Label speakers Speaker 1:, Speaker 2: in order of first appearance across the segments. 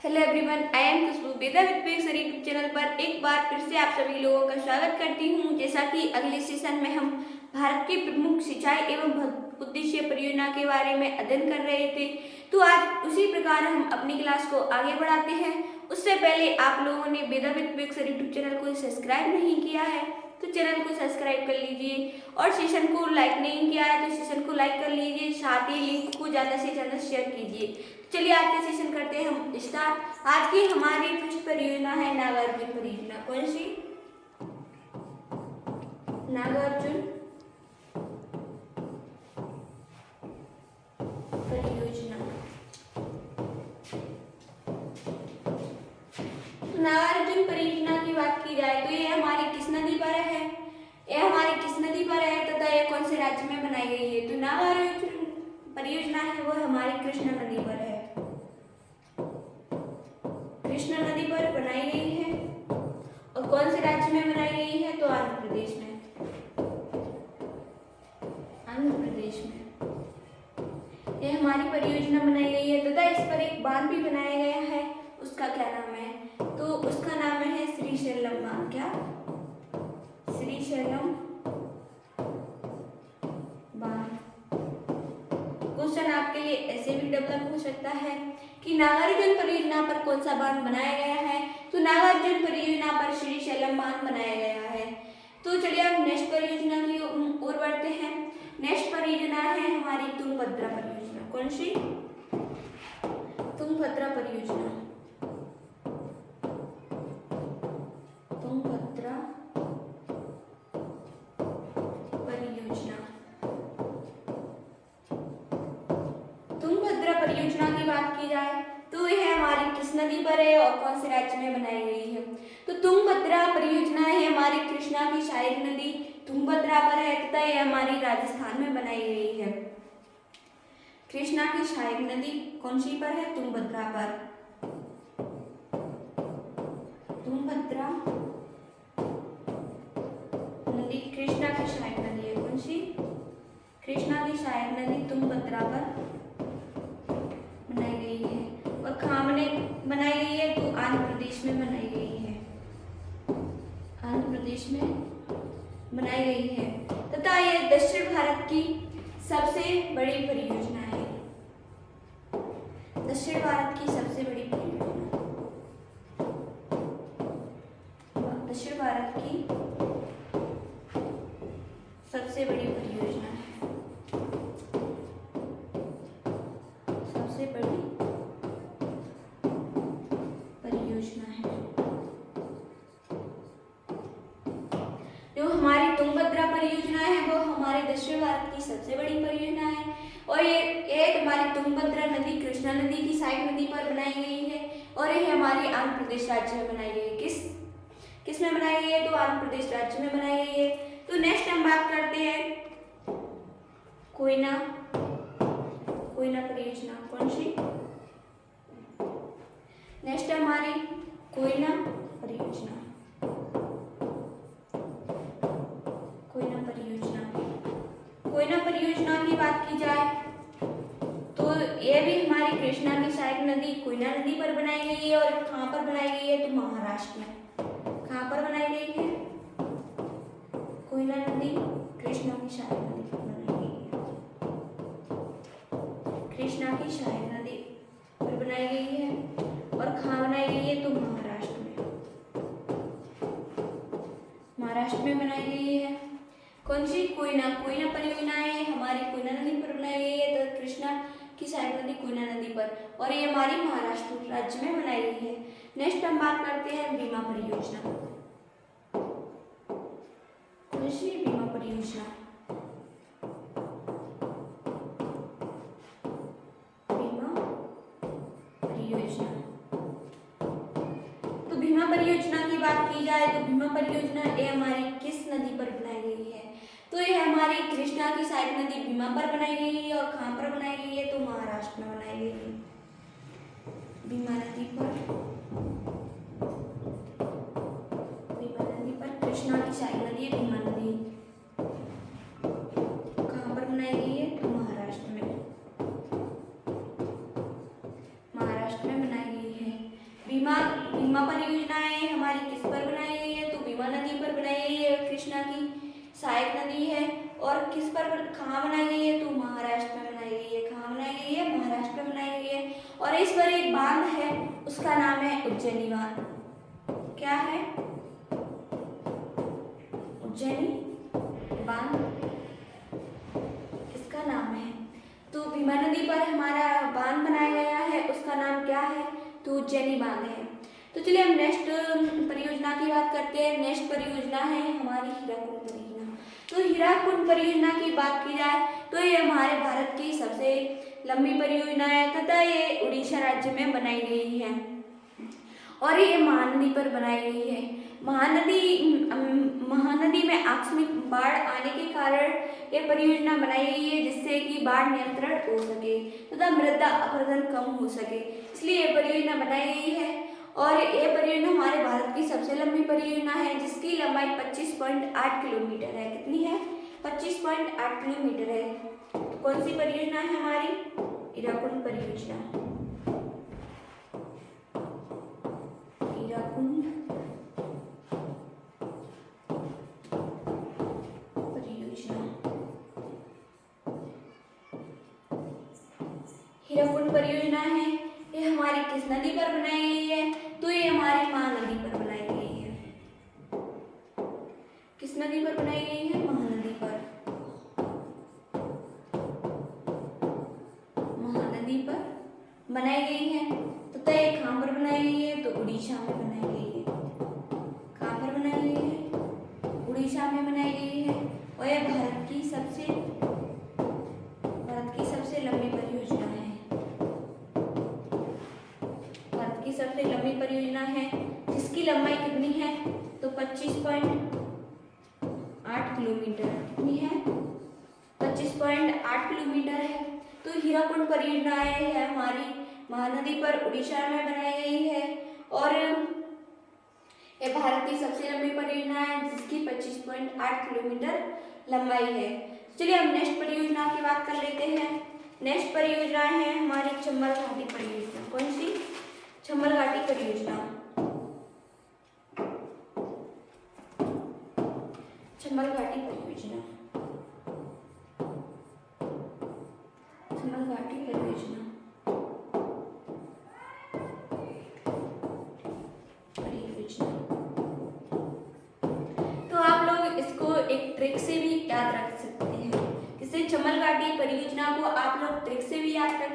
Speaker 1: Hello everyone, I am Khushboo Veda with पेक्स YouTube channel पर एक बार फिर से आप सभी लोगों का स्वागत करती हूँ। जैसा कि अगले सेशन में हम भारत की प्रमुख सिंचाई एवं उद्देश्य परियोजना के बारे में अध्ययन कर रहे थे, तो आज उसी प्रकार हम अपनी क्लास को आगे बढ़ाते हैं। उससे पहले आप लोगों ने वेदा विद पेक्स यूट्यूब चैनल को सब्सक्राइब नहीं किया है तो चैनल को सब्सक्राइब कर लीजिए, और सेशन को लाइक नहीं किया है तो सेशन को लाइक कर लीजिए, साथ ही लिंक को ज़्यादा से ज़्यादा शेयर कीजिए। चलिए आज के सेशन करते हैं हम स्टार्ट। आज की हमारी फर्स्ट परियोजना है नागार्जुन परियोजना। कौन सी? नागार्जुन परियोजना। नागार्जुन परियोजना की बात की जाए तो ये हमारी किस नदी पर है? ये हमारी किस नदी पर है तथा ये कौन से राज्य में बनाई गई है? तो नागार्जुन परियोजना है वो हमारी कृष्णा नदी पर है। कृष्णा नदी पर बनाई गई है और कौन से राज्य में बनाई गई है? तो आंध्र प्रदेश में। आंध्र प्रदेश में यह हमारी परियोजना बनाई गई है तथा इस पर एक बांध भी बनाया गया है। उसका क्या नाम है? तो उसका नाम है श्रीशैलम बांध। क्या? श्रीशैलम बांध। क्वेश्चन आपके लिए ऐसे भी डेवलप हो सकता है कि नागार्जुन परियोजना पर कौन सा बांध बनाया गया है? तो नागार्जुन परियोजना पर श्रीशैलम बांध बनाया गया है। तो चलिए हम नेक्स्ट परियोजना की ओर बढ़ते हैं। नेक्स्ट परियोजना है हमारी तुंगभद्रा परियोजना। कौन सी? तुंगभद्रा परियोजना। तुंगभद्रा परियोजना। तुंगभद्रा परियोजना की बात की जाए तो यह हमारी किस नदी पर है और कौन से राज्य में बनाई गई है? तो तुंगभद्रा परियोजना है हमारी कृष्णा की सहायक नदी तुंगभद्रा पर है तथा यह हमारी राजस्थान में बनाई गई है। कृष्णा की सहायक नदी कौन सी पर है? तुंगभद्रा पर। तुंगभद्रा नदी कृष्णा की सहायक नदी है। कौन सी? कृष्णा की सहायक नदी तुंगभद्रा पर बनाई गई है। और कहाँ बनाई गई है? तो आंध्र प्रदेश में बनाई गई है। आंध्र प्रदेश में बनाई गई है तथा यह दक्षिण भारत की सबसे बड़ी परियोजना है। दक्षिण भारत की सबसे बड़ी परियोजना। दक्षिण भारत की सबसे बड़ी परियोजना है। सबसे बड़ी परियोजना है। जो हमारी तुंगभद्रा परियोजना है वो हमारे दक्षिण भारत की सबसे बड़ी परियोजना है और ये हमारी तुंगभद्रा नदी कृष्णा नदी की सहायक नदी पर बनाई गई है और ये हमारी आंध्र प्रदेश राज्य में बनाई गई है। किस में बनाई गई है? तो आंध्र प्रदेश राज्य में बनाई गई है। तो नेक्स्ट हम बात करते हैं कोयना परियोजना। कौन सी? नेक्स्ट हमारी कोयना परियोजना। कोयना परियोजना की बात की जाए तो यह भी हमारी कृष्णा की सहायक नदी कोयना नदी पर बनाई गई है और कहाँ पर बनाई गई है? तो महाराष्ट्र में। कहाँ पर बनाई गई है? कोयना नदी कृष्णा की सहायक नदी पर बनाई गई है। कृष्णा की सहायक नदी पर बनाई गई है और कहाँ बनाई गई है? तो महाराष्ट्र में। महाराष्ट्र में बनाई गई है। कौन सी? कोयना परियोजना है हमारी कोयना नदी पर बनाई गई है तो कृष्णा की सहायक नदी कोयना नदी पर और ये हमारी महाराष्ट्र राज्य में बनाई गई है। नेक्स्ट हम बात करते हैं भीमा परियोजना। कौन सी? भीमा परियोजना। भीमा परियोजना। तो भीमा परियोजना की बात की जाए तो भीमा परियोजना ये हमारी किस नदी पर बनाई गई है? तो ये हमारी कृष्णा की सहायक नदी भीमा पर बनाई गई है और कहाँ पर बनाई गई है? तो महाराष्ट्र में बनाई गई है। भीमा नदी पर कृष्णा की सहायक नदी है भीमा नदी। कहाँ पर बनाई गई है? तो महाराष्ट्र में। भीमा भीमा परियोजना है हमारी किस पर बनाई गई है? तो भीमा नदी पर बनाई गई है, कृष्णा की सहायक नदी है। और किस पर कहाँ बनाई गई है? तो महाराष्ट्र में बनाई गई है। कहाँ बनाई गई है? महाराष्ट्र में बनाई गई है। और इस पर एक बांध है, उसका नाम है उज्जैनी बांध। क्या है? उज्जैनी बांध इसका नाम है। तो भीमा नदी पर हमारा बांध बनाया गया है, उसका नाम क्या है? तो उज्जैनी बांध है। तो चलिए हम नेक्स्ट परियोजना की बात करते हैं। नेक्स्ट परियोजना है हमारी हीराकुंड परियोजना। तो हीराकुंड परियोजना की बात की जाए तो ये हमारे भारत की सबसे लंबी परियोजना है तथा ये उड़ीसा राज्य में बनाई गई है और ये महानदी पर बनाई गई है। महानदी में आकस्मिक बाढ़ आने के कारण ये परियोजना बनाई गई है जिससे कि बाढ़ नियंत्रण हो सके तथा मृदा अपरदन कम हो सके, इसलिए ये परियोजना बनाई गई है। और ये परियोजना हमारे भारत की सबसे लंबी परियोजना है जिसकी लंबाई 25.8 किलोमीटर है। कितनी है? 25.8 किलोमीटर है। तो कौन सी परियोजना है हमारी? हीराकुंड परियोजना। हीराकुंड परियोजना। हीराकुंड परियोजना है, ये हमारी किस नदी पर बनाई गई है? तो ये हमारी महानदी पर बनाई गई है। किस नदी पर बनाई गई है? महानदी पर। महानदी पर बनाई गई है तथा ये कहाँ पर बनाई गई है? तो उड़ीसा में बनाई गई है। कहाँ पर बनाई गई है? उड़ीसा में बनाई गई है। और ये भारत की सबसे लंबी परियोजना है। भारत की सबसे लंबी परियोजना है जिसकी लंबाई कितनी है? तो 25.8 किलोमीटर। कितनी है? 25.8 किलोमीटर है। तो हीराकुंड परियोजना है हमारी महानदी पर उड़ीसा में बनाई गई है और ये भारत की सबसे लंबी परियोजना है जिसकी 25.8 किलोमीटर लंबाई है। चलिए हम नेक्स्ट परियोजना की बात कर लेते हैं। नेक्स्ट परियोजना है हमारी चंबल घाटी परियोजना। कौन सी? चंबल घाटी परियोजना। चंबल घाटी परियोजना। चंबल घाटी परियोजना। तो आप लोग इसको एक ट्रिक से भी याद रख सकते हैं। जिससे चंबल घाटी परियोजना को आप लोग ट्रिक से भी याद रख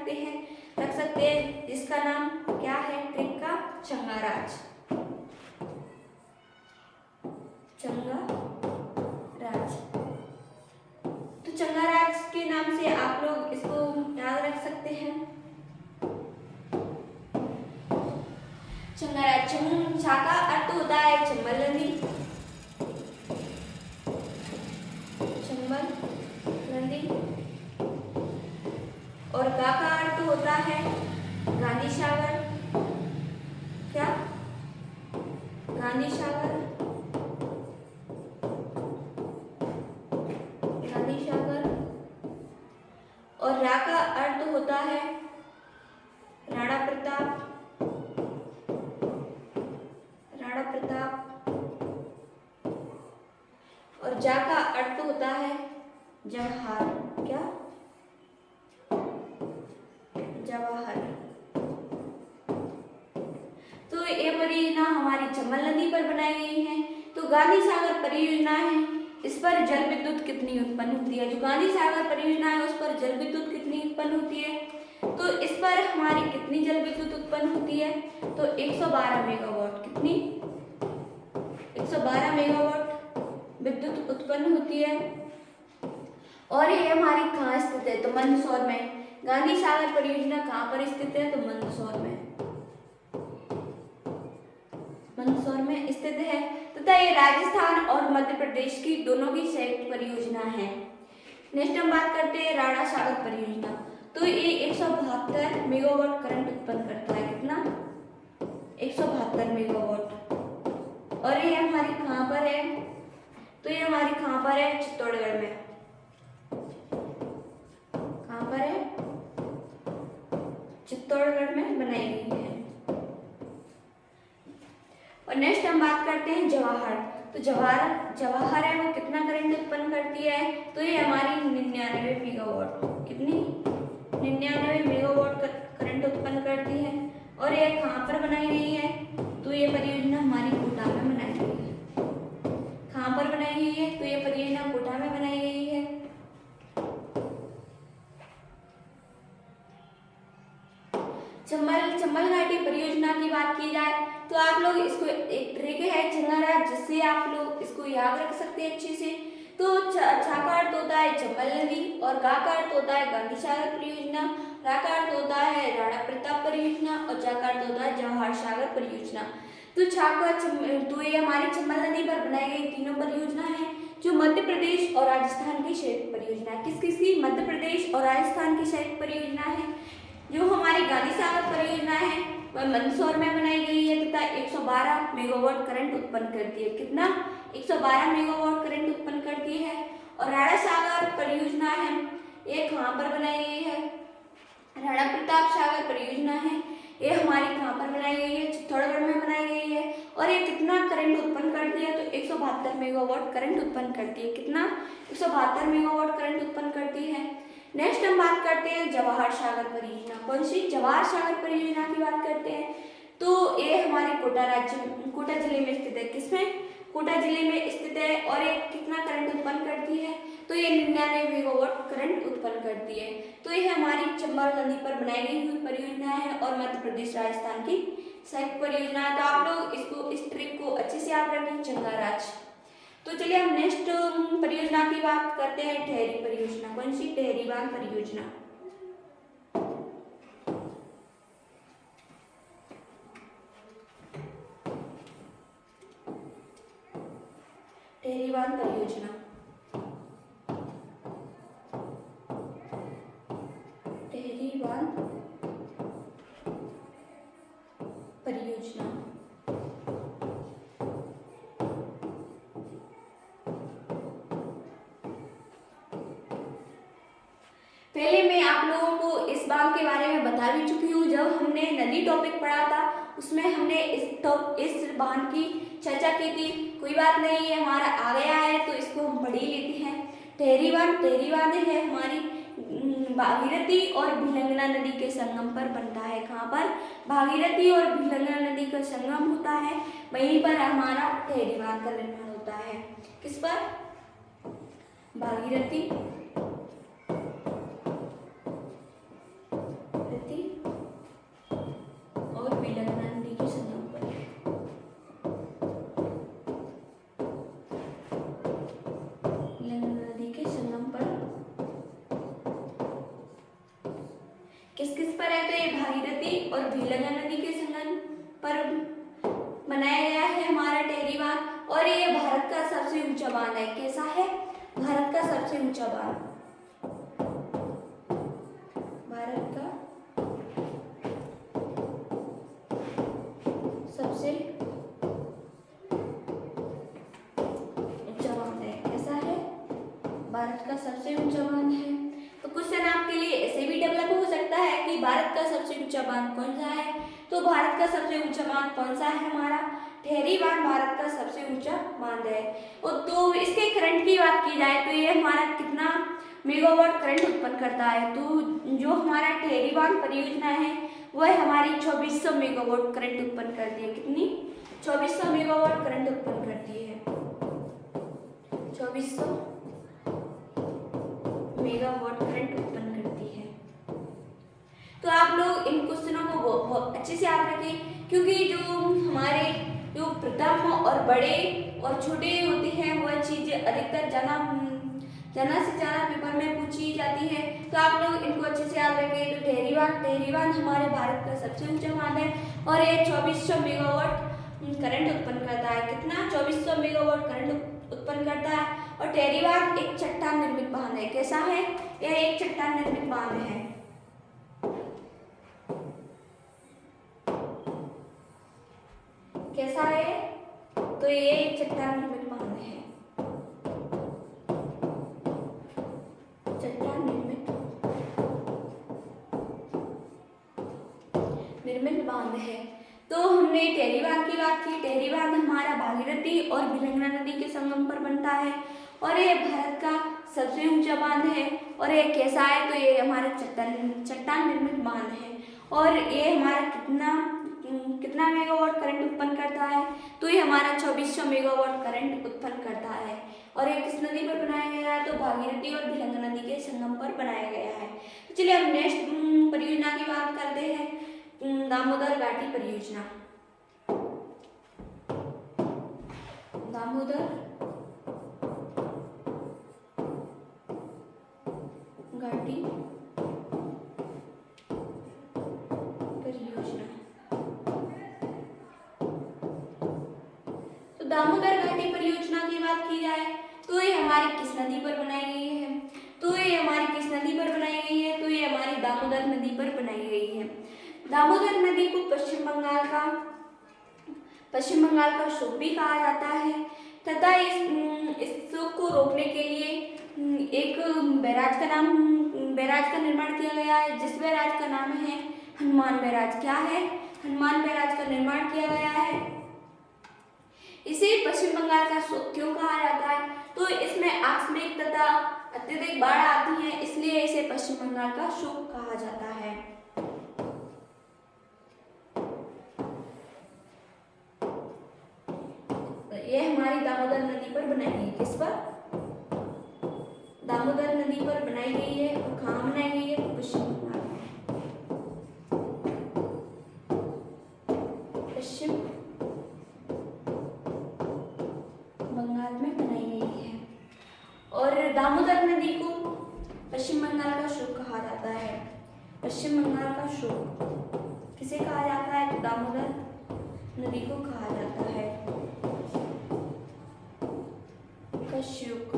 Speaker 1: सकते हैं जिसका नाम क्या है ट्रिक का? चंगाराज। चंगाराज। तो चंगाराज के नाम से आप लोग इसको याद रख सकते हैं। चंगाराज चा का अर्थ होता है चंबल नदी। चंबल नदी। और गा का अर्थ होता है गांधी सागर। क्या? गांधी सागर। गांधी सागर। और रा का अर्थ होता है राणा प्रताप। राणा प्रताप। और जा का अर्थ होता है जवाहर। क्या? जवाहर। तो ये परियोजना हमारी चंबल नदी पर बनाई गई है। तो गांधी सागर परियोजना है, इस पर जल विद्युत कितनी उत्पन्न होती है? जो गांधी सागर परियोजना है उस पर जल विद्युत कितनी उत्पन्न होती है? तो इस पर हमारी कितनी जल विद्युत उत्पन्न होती है? तो 112 मेगावाट। कितनी? 112 मेगावाट विद्युत उत्पन्न होती है। और ये हमारी कहाँ स्थित है? तो मंदसौर में। गांधी सागर परियोजना कहाँ पर स्थित है? तो मंदसौर में। मंदसौर में स्थित है तथा ये राजस्थान और मध्य प्रदेश की दोनों की संयुक्त परियोजना है। नेक्स्ट हम बात करते हैं राणा सागर परियोजना। तो ये 172 मेगावाट करंट उत्पन्न करता है। कितना? 172 मेगावाट। और ये हमारी कहाँ पर है? तो ये हमारी कहाँ पर है? चित्तौड़गढ़ में। कहाँ पर है? चित्तौड़गढ़ में बनाई गई है। और नेक्स्ट हम बात करते हैं जवाहर। तो जवाहर है वो कितना करंट उत्पन्न करती है, तो ये हमारी 99 मेगावाट, कितनी 99 मेगावाट करंट उत्पन्न करती है। और ये कहाँ पर बनाई गई है, तो ये परियोजना हमारी कोटा में बनाई गई है। कहाँ पर बनाई गई है, तो ये परियोजना कोटा में बनाई गई है। चंबल घाटी परियोजना की बात की जाए तो आप लोग इसको एक ट्रिक है चंगारा, जिससे आप लोग इसको याद रख सकते हैं अच्छे से। तो छा का अर्थ होता है चंबल नदी, और गा का अर्थ होता है गांधी सागर परियोजना, रा का अर्थ होता है राणा प्रताप परियोजना, और जा का अर्थ होता है जवाहर सागर परियोजना। तो तो ये हमारी चंबल नदी पर बनाई गई तीनों परियोजना है, जो मध्य प्रदेश और राजस्थान की संयुक्त परियोजना है। किस किस की, मध्य प्रदेश और राजस्थान की संयुक्त परियोजना है। जो हमारी गांधी सागर परियोजना है वह मंदसौर में बनाई गई है तथा 112 मेगावाट करंट उत्पन्न करती है। कितना, 112 मेगावाट करंट उत्पन्न करती है। और राणा सागर परियोजना है, ये कहाँ पर बनाई गई है, राणा प्रताप सागर परियोजना है, ये हमारी कहाँ पर बनाई गई है, चित्तौड़गढ़ में बनाई गई है। और ये कितना करंट उत्पन्न करती है, तो 172 मेगावाट करंट उत्पन्न करती है। कितना, 172 मेगावाट करंट उत्पन्न करती है। नेक्स्ट हम बात करते हैं जवाहर सागर परियोजना। कौन सी, जवाहर सागर परियोजना की बात करते हैं। तो ये हमारे कोटा जिले में स्थित है। किसमें, कोटा जिले में स्थित है। और ये कितना करंट उत्पन्न करती है, तो ये 99 मेगावाट करंट उत्पन्न करती है। तो ये हमारी चंबल नदी पर बनाई गई हुई परियोजना है और मध्य प्रदेश राजस्थान की संयुक्त परियोजना है। तो आप लोग इस ट्रिक को अच्छे से याद रखें, चंगाराज। तो चलिए हम नेक्स्ट परियोजना की बात करते हैं, टेहरी परियोजना। कौन सी, टेहरी बांध परियोजना। टेहरी बांध परियोजना, टेहरी बांध परियोजना। पहले मैं आप लोगों को इस बांध के बारे में बता भी चुकी हूँ। जब हमने नदी टॉपिक पढ़ा था उसमें हमने इस बांध की चर्चा की थी। कोई बात नहीं, ये हमारा आ गया है तो इसको हम पढ़ ही लेते हैं। टेहरी बांध है हमारी भागीरथी और भिलंगना नदी के संगम पर बनता है। कहाँ पर, भागीरथी और भिलंगना नदी का संगम होता है, वहीं पर हमारा टेहरी बांध का निर्माण होता है। किस पर, भागीरथी और भिलंगना नदी के संगम पर। भिलंगना नदी के संगम पर किस किस पर है, तो ये भागीरथी और भिलंगना नदी के संगम पर बनाया गया है हमारा टेहरी बांध। और ये भारत का सबसे ऊंचा बांध है। कैसा है, भारत का सबसे ऊंचा बांध, भारत का सबसे ऊंचा बांध है। कैसा है, भारत का सबसे ऊंचा बांध है। तो क्वेश्चन आपके लिए ऐसे भी डेवलप हो सकता है कि भारत का सबसे ऊंचा बांध कौन सा है, तो भारत का सबसे ऊंचा बांध कौन सा है, हमारा टेहरी बांध भारत का सबसे ऊंचा बांध है। और तो इसके करंट की बात की जाए तो ये हमारा कितना मेगावाट करंट उत्पन्न करता है, तो जो हमारा टेहरी बांध परियोजना है वह हमारी 2400 मेगावाट करंट उत्पन्न करती है। कितनी, 2400 मेगावाट करंट उत्पन्न करती है। 2400 मेगावाट करंट उत्पन्न करती है। तो आप लोग इन क्वेश्चनों को बहुत अच्छे से याद रखें, क्योंकि जो प्रथम और बड़े और छोटे होते हैं वह चीजें अधिकतर ज्यादा से ज्यादा पेपर में पूछी जाती है। तो आप लोग इनको अच्छे से याद रखें। तो टेहरी बांध हमारे भारत का सबसे ऊंचा बांध है और ये 2400 मेगावाट करंट उत्पन्न करता है। कितना, 2400 मेगावाट करंट उत्पन्न करता है। और टेहरी बांध एक चट्टान निर्मित बांध है। कैसा है, यह एक चट्टान निर्मित बांध है। कैसा है, तो ये एक चट्टान निर्मित बांध है। चट्टान निर्मित बांध है। तो हमने टेहरी बांध की बात की। टेहरी बांध हमारा भागीरथी और भिलंगना नदी के संगम पर बनता है और ये भारत का सबसे ऊंचा बांध है। और ये कैसा है, तो ये हमारा चट्टान निर्मित बांध है और ये हमारा कितना मेगावाट करंट उत्पन्न करता है, तो ये हमारा 2400 मेगावाट करंट उत्पन्न करता है। और ये किस नदी पर बनाया गया है, तो भागीरथी और भिलंगना नदी के संगम पर बनाया गया है। तो चलिए हम नेक्स्ट परियोजना की बात करते हैं, दामोदर घाटी परियोजना। दामोदर घाटी परियोजना। तो दामोदर घाटी परियोजना की बात की जाए तो ये हमारी किस नदी पर बनाई गई है, तो ये हमारी किस नदी पर बनाई गई है, तो ये हमारी दामोदर नदी पर बनाई गई है। दामोदर नदी को पश्चिम बंगाल का शोक भी कहा जाता है तथा इस शोक को रोकने के लिए एक बैराज का निर्माण किया गया है, जिस बैराज का नाम है हनुमान बैराज। क्या है, हनुमान बैराज का निर्माण किया गया है। इसे पश्चिम बंगाल का शोक क्यों कहा जाता है, तो इसमें आकस्मिक तथा अत्यधिक बाढ़ आती है, इसलिए इसे पश्चिम बंगाल का शोक कहा जाता है। ये हमारी दामोदर नदी पर बनाई गई है। किस पर, दामोदर नदी पर बनाई गई है। और कहाँ बनाई गई है, तो पश्चिम बंगाल में। पश्चिम बंगाल में बनाई गई है। और दामोदर नदी को पश्चिम बंगाल का शोक कहा जाता है। पश्चिम बंगाल का शोक किसे कहा जाता है, तो दामोदर नदी को कहा जाता है शोक।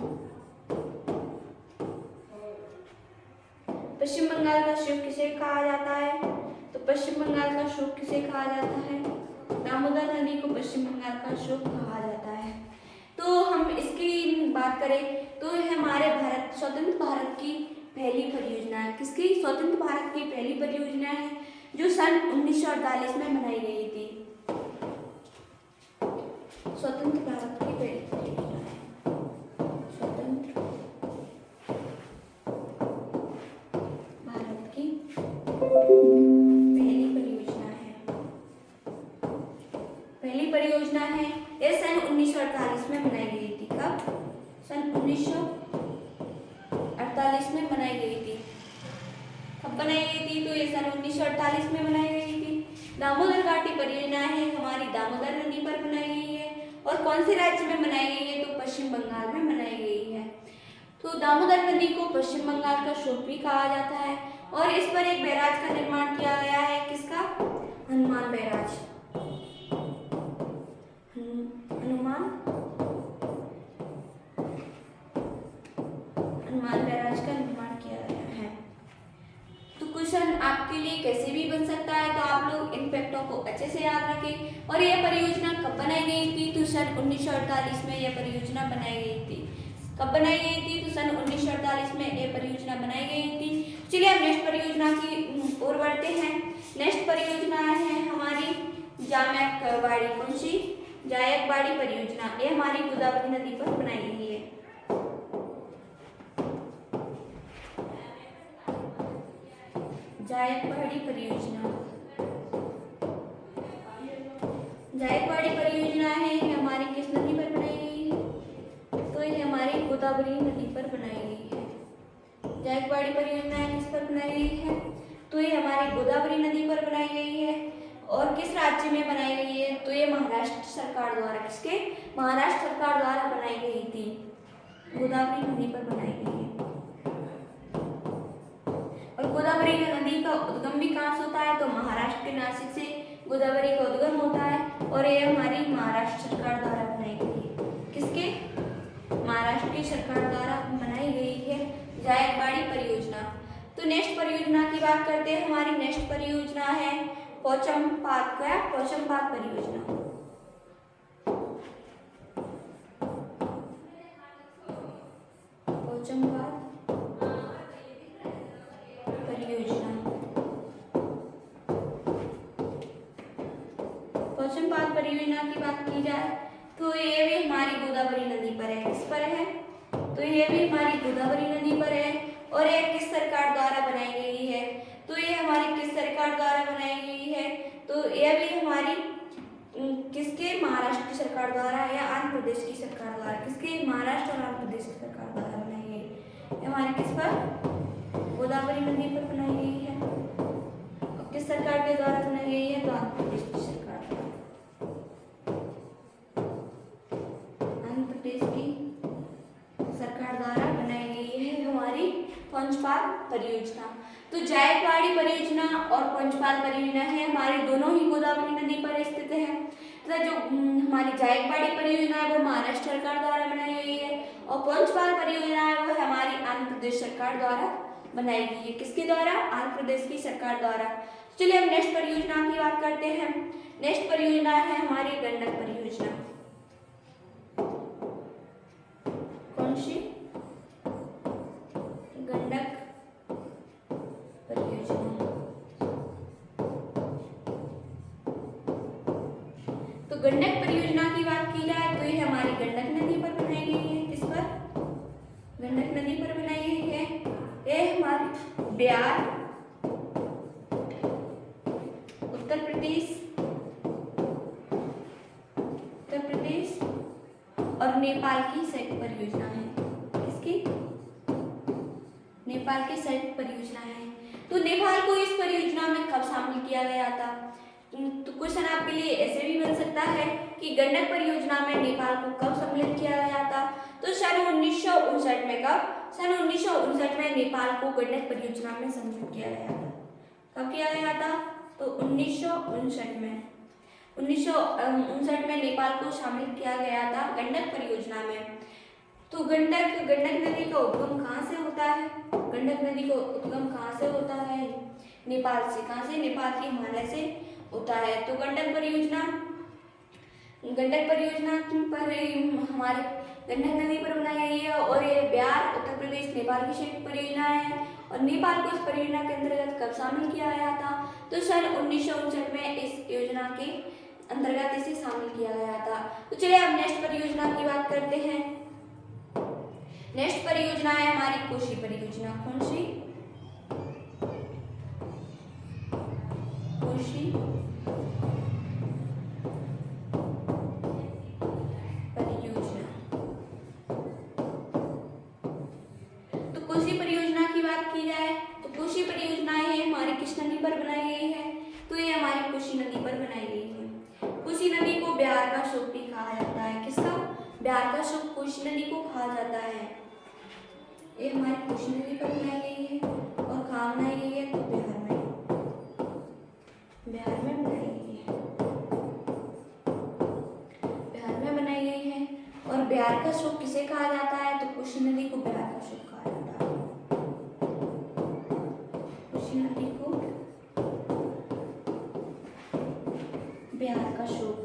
Speaker 1: पश्चिम बंगाल का शोक किसे कहा जाता है, तो पश्चिम बंगाल का शोक किसे कहा जाता है, दामोदर नदी को पश्चिम बंगाल का शोक कहा जाता है। तो हम इसकी बात करें तो यह हमारे स्वतंत्र भारत की पहली परियोजना है। किसकी, स्वतंत्र भारत की पहली परियोजना है जो सन 1948 में बनाई गई थी। स्वतंत्र भारत की पहली परियोजना है, स्वतंत्र भारत की पहली परियोजना है। पहली परियोजना है, यह सन 1948 में बनाई गई थी। कब, सन 1948 में बनाई गई थी। कब बनाई गई थी, तो ये सन 1948 में बनाई गई थी। दामोदर घाटी परियोजना है हमारी दामोदर नदी पर बनाई गई है। और कौन से राज्य में बनाई गई है, तो पश्चिम बंगाल में बनाई गई है। तो दामोदर नदी को पश्चिम बंगाल का शोक भी कहा जाता है। और इस पर एक बैराज का निर्माण किया गया है। किसका, हनुमान बैराज। हनुमान बैराज का निर्माण किया गया है। तो क्वेश्चन आपके लिए कैसे भी बन सकता है, तो आप लोग इन फैक्टों को अच्छे से याद रखें। और यह परियोजना कब बनाई गई थी, तो सन 1948 में यह परियोजना बनाई गई थी। कब बनाई गई थी, तो सन 1948 में यह परियोजना बनाई गई थी। चलिए अब नेक्स्ट परियोजना की ओर बढ़ते हैं। नेक्स्ट परियोजना है हमारी जायकवाड़ी। कौन सी, जायकवाड़ी परियोजना। ये हमारी गोदावरी नदी पर बनाई गई है। जायकवाड़ी परियोजना। जायकवाड़ी परियोजना है हमारी किस नदी पर बनाई गई है, तो ये हमारी गोदावरी नदी पर बनाई गई है। जायकवाड़ी परियोजना किस पर बनाई गई है, तो ये हमारी गोदावरी नदी पर बनाई गई है। और किस राज्य में बनाई गई है, तो ये महाराष्ट्र सरकार द्वारा, किसके, महाराष्ट्र सरकार द्वारा बनाई गई थी। गोदावरी नदी पर बनाई गई है। और गोदावरी नदी का उद्गम भी कहाँ से होता है, तो महाराष्ट्र के नासिक से गोदावरी का उद्गम होता है। और ये हमारी महाराष्ट्र सरकार द्वारा बनाई गई है। किसके, महाराष्ट्र की सरकार द्वारा बनाई गई है जायकवाड़ी परियोजना। तो नेक्स्ट परियोजना की बात करते हैं। हमारी नेक्स्ट परियोजना है पोचमपात। क्या, पोचमपात परियोजना। पोचमपात परियोजना। पश्चिमपाद परियोजना की बात की जाए तो ये भी हमारी गोदावरी नदी पर है। किस पर है? तो ये भी हमारी गोदावरी नदी पर है। और ये किस सरकार द्वारा बनाई गई है? तो ये हमारी किस सरकार द्वारा बनाई गई है? तो ये भी हमारी किसके, महाराष्ट्र की सरकार द्वारा या आंध्र प्रदेश की सरकार द्वारा? किसके? महाराष्ट्र और आंध्र प्रदेश की सरकार द्वारा बनाई गई। हमारे किस पर? गोदावरी नदी पर बनाई गई है। और किस सरकार के द्वारा बनाई गई है? तो आंध्र प्रदेश की सरकार द्वारा। आंध्र प्रदेश की सरकार द्वारा बनाई गई है हमारी पंचपाल परियोजना। तो जायकवाड़ी परियोजना और पंचपाल परियोजना है हमारी, दोनों ही गोदावरी नदी पर स्थित है। तथा जो हमारी जायकवाड़ी परियोजना है वो महाराष्ट्र सरकार द्वारा बनाई गई है और पंचपाल परियोजना है वो हमारी आंध्र प्रदेश सरकार द्वारा बनाई गई है। किसके द्वारा? आंध्र प्रदेश की सरकार द्वारा। चलिए हम नेक्स्ट परियोजना की बात करते हैं। नेक्स्ट परियोजना है हमारी गंडक परियोजना। कौन सी? गंडक परियोजना। तो गंडक परियोजना की बात की जाए तो ये हमारी गंडक नदी पर बनाई गई है। किस पर? गंडक नदी पर बनाई गई है। ये हमारी बिहार, उत्तर प्रदेश और नेपाल की संयुक्त परियोजना है। किसकी? नेपाल की संयुक्त परियोजना है। तो नेपाल को इस परियोजना में कब शामिल किया गया था? तो क्वेश्चन आपके लिए ऐसे भी बन सकता है कि गंडक परियोजना में नेपाल को कब सम्मिलित किया गया था? तो सन 1959 में। कब? सन 1959 में नेपाल को गंडक परियोजना में सम्मिलित किया गया था। कब किया गया था? तो 1959 में। 1959 में नेपाल को शामिल किया गया था गंडक परियोजना में। तो गंडक नदी का उद्गम कहाँ से होता है? गंडक नदी का उद्गम कहाँ से होता है? नेपाल से। कहाँ से? नेपाल के हिमालय से होता है। तो गंडक परियोजना पर हमारे गंडक नदी पर बनाई गई है और ये बिहार, उत्तर प्रदेश, नेपाल की संयुक्त परियोजना है। और नेपाल को इस परियोजना के अंतर्गत कब शामिल किया गया था? तो सन 1959 में इस योजना के अंतर्गत इसे शामिल किया गया था। तो चलिए अब नेक्स्ट परियोजना की बात करते हैं। नेक्स्ट परियोजना है हमारी कोशी परियोजना। कौन सी? कोशी परियोजना। तो कोशी परियोजना की बात की जाए तो कोशी परियोजना है हमारी किस नदी पर बनाई गई है? तो ये हमारी कोशी नदी पर बनाई गई है। कोशी नदी को बिहार का शोक भी कहा जाता है। किसका? बिहार का शोक कोशी नदी को कहा जाता है। ये हमारी कोशी नदी पर बनाई गई है और कहाँ बनाई गई है? तो बिहार में बनाई गई है। बिहार में बनाई गई है। और बिहार का शोक किसे कहा जाता है? तो कोशी नदी को बिहार का शोक कहा जाता है। कोशी नदी को बिहार का शोक।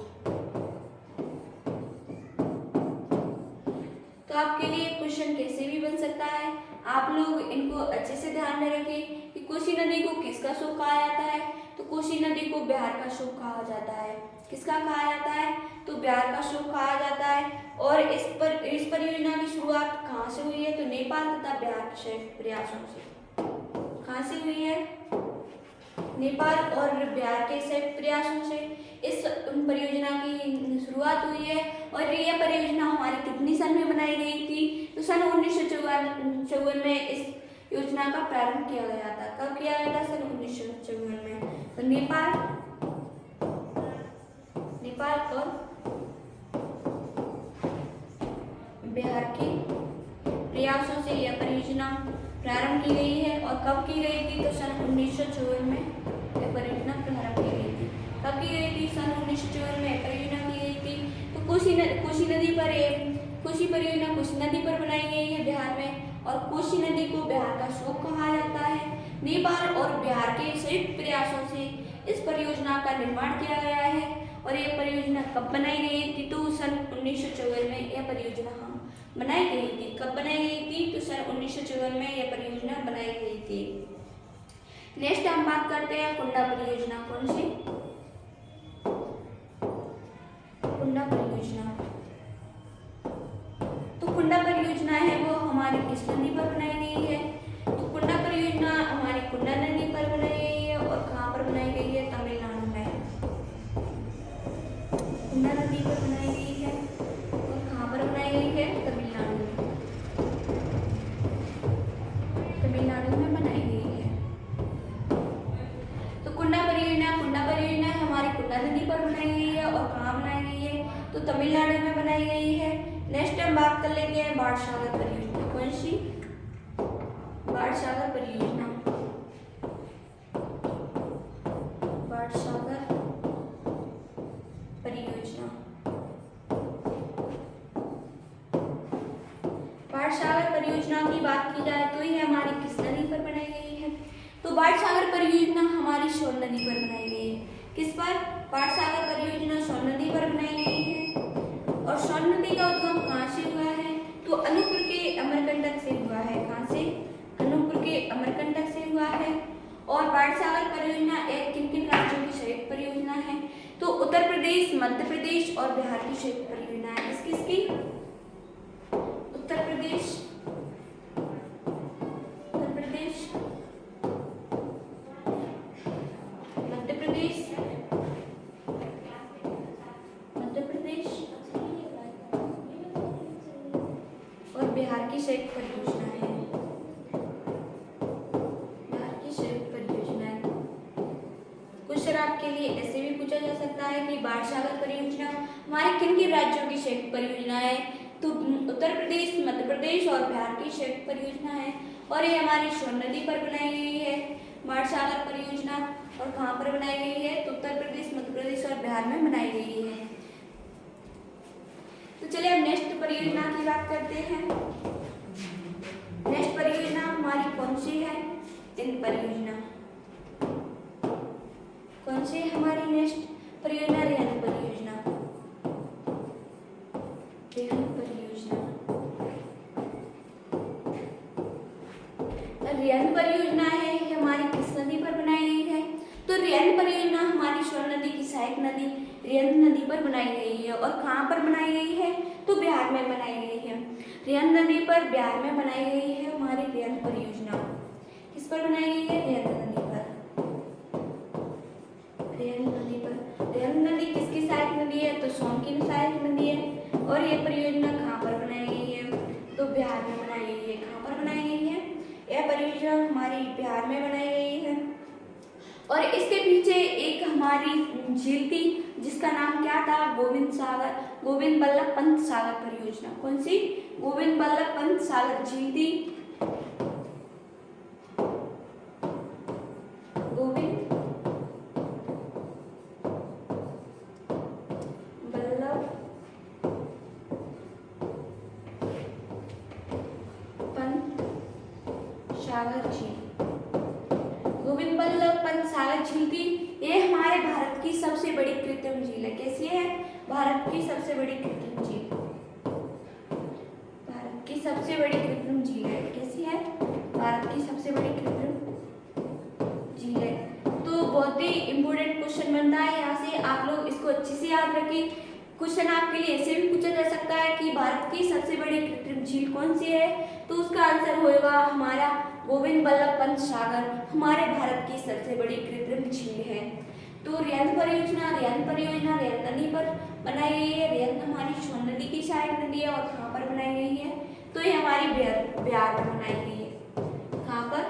Speaker 1: तो आपके लिए क्वेश्चन कैसे भी बन सकता है, आप लोग इनको अच्छे से ध्यान में रखें कि कोशी नदी को किसका शोक कहा जाता है? तो कोशी नदी को बिहार का शोक कहा जाता है। किसका कहा जाता है? तो बिहार का शोक कहा जाता है। और इस परियोजना की शुरुआत कहाँ से हुई है? तो नेपाल तथा बिहार के संयुक्त प्रयासों से। कहाँ से हुई है? नेपाल और बिहार के संयुक्त प्रयासों से इस परियोजना की शुरुआत हुई है। और यह परियोजना हमारी कितनी सन में बनाई गई थी? तो सन 1954 में इस योजना का प्रारंभ किया गया था। कब किया गया था? सन 1954 में। तो नेपाल और बिहार के प्रयासों से यह परियोजना प्रारंभ की गई है। और कब की गई थी? तो सन 1954 में यह परियोजना प्रारंभ की गई थी। कब की गई थी? सन 1954 में परियोजना की गई थी। तो कोशी नदी पर कोशी परियोजना कोशी नदी पर बनाई गई है बिहार में। और कोशी नदी को बिहार का शोक कहा जाता है। नेपाल और बिहार के संयुक्त प्रयासों से इस परियोजना का निर्माण किया गया है। और यह परियोजना कब बनाई गई थी? तो सन 1954 में यह परियोजना बनाई गई थी। कब बनाई गई थी? तो सन 1954 में यह परियोजना बनाई गई थी। नेक्स्ट हम बात करते हैं कुंडा परियोजना। कौन सी? यमुना नदी पर बनाई गई है और कहाँ पर बनाई गई है? तमिलनाडु में। तमिलनाडु में बनाई गई है। तो कुंडा परियोजना हमारी कुंडा नदी पर बनाई गई है और कहाँ बनाई गई है? तो तमिलनाडु में बनाई गई है। नेक्स्ट हम बात कर लेते हैं बाण सागर परियोजना। कौन सी? बाण सागर परियोजना। बाण सागर परियोजना। बाण सागर परियोजना की बात की जाए तो ये हमारी किस नदी पर बनाई गई है? तो बाण सागर परियोजना हमारी सोन नदी पर बनाई गई है। किस पर? बाण सागर परियोजना सोन नदी पर बनाई गई है। और सोन नदी का उद्गम कहाँ से हुआ है? तो अनूपपुर के अमरकंटक से हुआ है। कहाँ से? अनूपपुर के अमरकंटक से हुआ है। और बाण सागर परियोजना एक किन किन राज्यों की संयुक्त परियोजना है? तो उत्तर प्रदेश, मध्य प्रदेश और बिहार की संयुक्त परियोजना है। किसकी? उत्तर प्रदेश, मध्य प्रदेश और बिहार की संयुक्त परियोजना है। बिहार की संयुक्त परियोजना है। क्वेश्चन आपके लिए ऐसे भी पूछा जा सकता है कि बाण सागर परियोजना हमारे किन किन राज्यों की संयुक्त परियोजना है? तो उत्तर प्रदेश, मध्य प्रदेश और बिहार की संयुक्त परियोजना है। और ये हमारी सोन नदी पर बनाई गई है बाण सागर परियोजना। और कहाँ पर बनाई गई है? तो उत्तर प्रदेश, मध्य प्रदेश और बिहार में बनाई गई है। तो चलिए अब नेक्स्ट परियोजना की बात करते हैं। नेक्स्ट परियोजना हमारी कौन सी है? रिंद परियोजना। कौन सी है हमारी नेक्स्ट परियोजना? रिंद परियोजना। रिंद परियोजना। रिंद परियोजना है ये हमारी किस नदी पर बनाई गई है? तो रिंद परियोजना हमारी सोन नदी की सहायक नदी रिंद नदी पर बनाई गई है। और कहाँ पर बनाई गई है? तो बिहार में बनाई गई है। रिंद नदी पर बिहार में बनाई गई है हमारी रिंद परियोजना। किस पर बनाई गई है? रिंद नदी पर। रिंद नदी पर। रिंद नदी किसकी सहायक नदी है? तो सोन की सहायक नदी है। और ये परियोजना कहाँ पर बनाई गई है? तो बिहार में बनाई गई है। कहाँ पर बनाई गई है? यह परियोजना हमारी बिहार में बनाई गई है। और इसके पीछे एक हमारी झील थी जिसका नाम क्या था? गोविंद बल्लभ पंत सागर परियोजना। कौन सी? गोविंद बल्लभ पंत सागर झील थी। गोविंद बल्लभ पंत सागर झील। गोविंद बल्लभ पंत सागर झील थी। ये हमारे भारत की सबसे बड़ी कृत्रिम झील है। कैसी है? भारत की सबसे बड़ी कृत्रिम झील। भारत की सबसे बड़ी कृत्रिम झील है। कैसी है? भारत की सबसे बड़ी कृत्रिम झील है। तो बहुत ही इम्पोर्टेंट क्वेश्चन बनता है यहाँ से, आप लोग इसको अच्छे से याद रखें। क्वेश्चन आपके लिए ऐसे भी पूछा जा सकता है कि भारत की सबसे बड़ी कृत्रिम झील कौन सी है? तो उसका आंसर होगा हमारा गोविंद बल्लभ पंत सागर हमारे भारत की सबसे बड़ी कृत्रिम झील है। तो रिंद परियोजना रिंद नदी पर बनाई गई है। रिंद हमारी सोन नदी की सहायक नदी है। और कहाँ पर बनाई गई है? तो ये हमारी बिहार में बनाई गई है। कहाँ पर?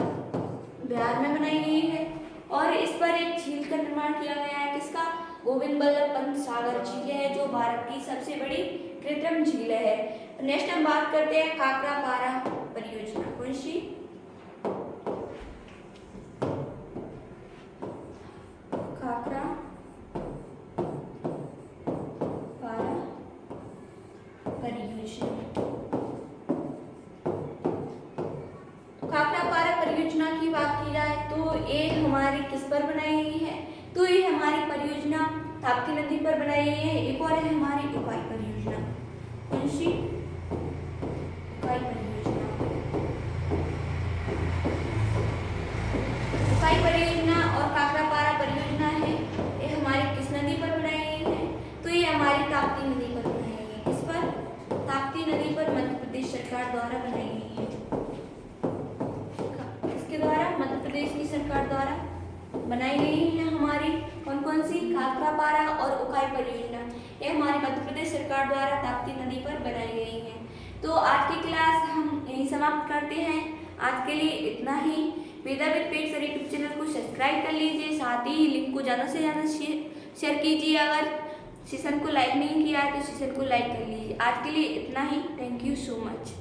Speaker 1: बिहार में बनाई गई है। और इस पर एक झील का निर्माण किया गया है। किसका? गोविंद बल्लभ पंत सागर झील है जो भारत की सबसे बड़ी कृत्रिम झील है। नेक्स्ट हम बात करते हैं काकरापारा परियोजना। कौन सी? काकरापारा परियोजना। काकरापारा परियोजना की बात की जाए तो ये हमारी किस पर बनाई गई है? तो ये हमारी परियोजना ताप्ती नदी पर बनाई गई है। एक और है हमारी उकाई परियोजना। कौन सी? उकाई परियोजना। उकाई परियोजना और काकरापारा परियोजना है ये हमारी किस नदी पर बनाई गई है? तो ये हमारी ताप्ती नदी पर बनाई गई है। किस पर? ताप्ती नदी पर मध्य प्रदेश सरकार द्वारा बनाई गई है। किसके द्वारा? मध्य प्रदेश की सरकार द्वारा बनाई गई है हमारी कौन कौन सी? खाखरापारा और उकाई परियोजना, ये हमारे मध्य प्रदेश सरकार द्वारा ताप्ती नदी पर बनाई गई है। तो आज की क्लास हम यहीं समाप्त करते हैं। आज के लिए इतना ही। Veda with pet sir YouTube channel को सब्सक्राइब कर लीजिए, साथ ही लिंक को ज़्यादा से ज़्यादा शेयर कीजिए। अगर सेशन को लाइक नहीं किया है तो सेशन को लाइक कर लीजिए। आज के लिए इतना ही। Thank you so much.